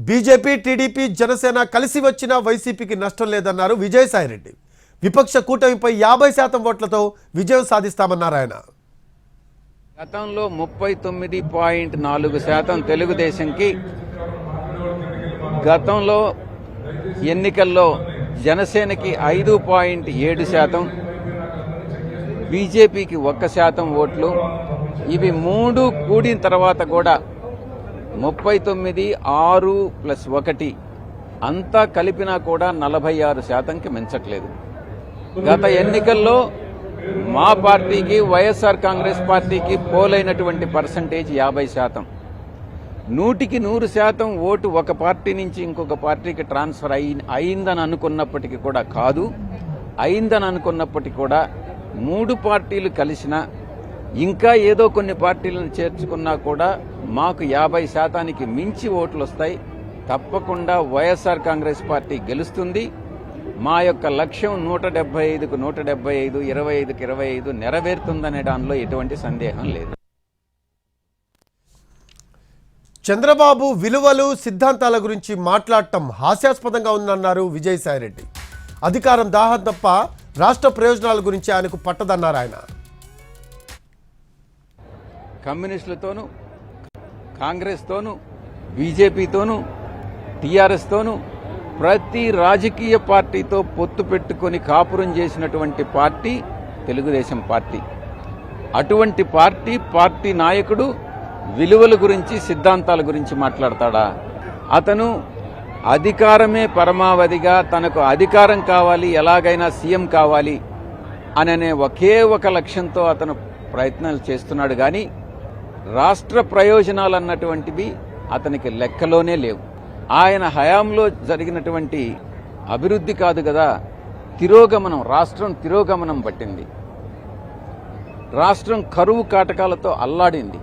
BJP TDP Janasena కలిసి వచ్చినా వైసీపీకి నష్టం లేదన్నారు విజయసాయిరెడ్డి. విపక్ష కూటమిపై 50% ఓట్లతో విజయం సాధిస్తామన్నారు ఆయన. గతంలో 39.4% తెలుగుదేశంకి, గతంలో ఎన్నికల్లో జనసేనకి 5.7%, బీజేపీకి 1% ఓట్లు. ఇవి మూడు కూడిన తర్వాత కూడా 39, 6 + 1 అంతా కలిపినా కూడా 46%కి మించట్లేదు. గత ఎన్నికల్లో మా పార్టీకి, వైఎస్ఆర్ కాంగ్రెస్ పార్టీకి పోలైనటువంటి పర్సంటేజ్ 50%. 100% ఓటు ఒక పార్టీ నుంచి ఇంకొక పార్టీకి ట్రాన్స్ఫర్ అయిందని అనుకున్నప్పటికీ కూడా కాదు. అయిందని అనుకున్నప్పటికీ కూడా మూడు పార్టీలు కలిసినా, ఇంకా ఏదో కొన్ని పార్టీలను చేర్చుకున్నా కూడా మాకు 50%కి మించి ఓట్లు వస్తాయి. తప్పకుండా వైఎస్ఆర్ కాంగ్రెస్ పార్టీ గెలుస్తుంది. మా యొక్క లక్ష్యం 175కు 175, 25కి 25 నెరవేరుతుందనే దానిలో ఎటువంటి సందేహం లేదు. చంద్రబాబు విలువలు, సిద్ధాంతాల గురించి మాట్లాడటం హాస్యాస్పదంగా ఉందన్నారు విజయసాయిరెడ్డి. అధికారం దాహం తప్ప రాష్ట్ర ప్రయోజనాల గురించి ఆయనకు పట్టదన్నారు ఆయన. కమ్యూనిస్టులతోనూ, కాంగ్రెస్తోనూ, బీజేపీతోనూ, టీఆర్ఎస్తోనూ, ప్రతి రాజకీయ పార్టీతో పొత్తు పెట్టుకుని కాపురం చేసినటువంటి పార్టీ తెలుగుదేశం పార్టీ. అటువంటి పార్టీ నాయకుడు విలువల గురించి, సిద్ధాంతాల గురించి మాట్లాడతాడా? అతను అధికారమే పరమావధిగా, తనకు అధికారం కావాలి, ఎలాగైనా సీఎం కావాలి అనే ఒకే ఒక లక్ష్యంతో అతను ప్రయత్నాలు చేస్తున్నాడు. కానీ రాష్ట్ర ప్రయోజనాలు అన్నటువంటివి అతనికి లెక్కలోనే లేవు. ఆయన హయాంలో జరిగినటువంటి అభివృద్ధి కాదు కదా, తిరోగమనం, రాష్ట్రం తిరోగమనం పట్టింది. రాష్ట్రం కరువు కాటకాలతో అల్లాడింది.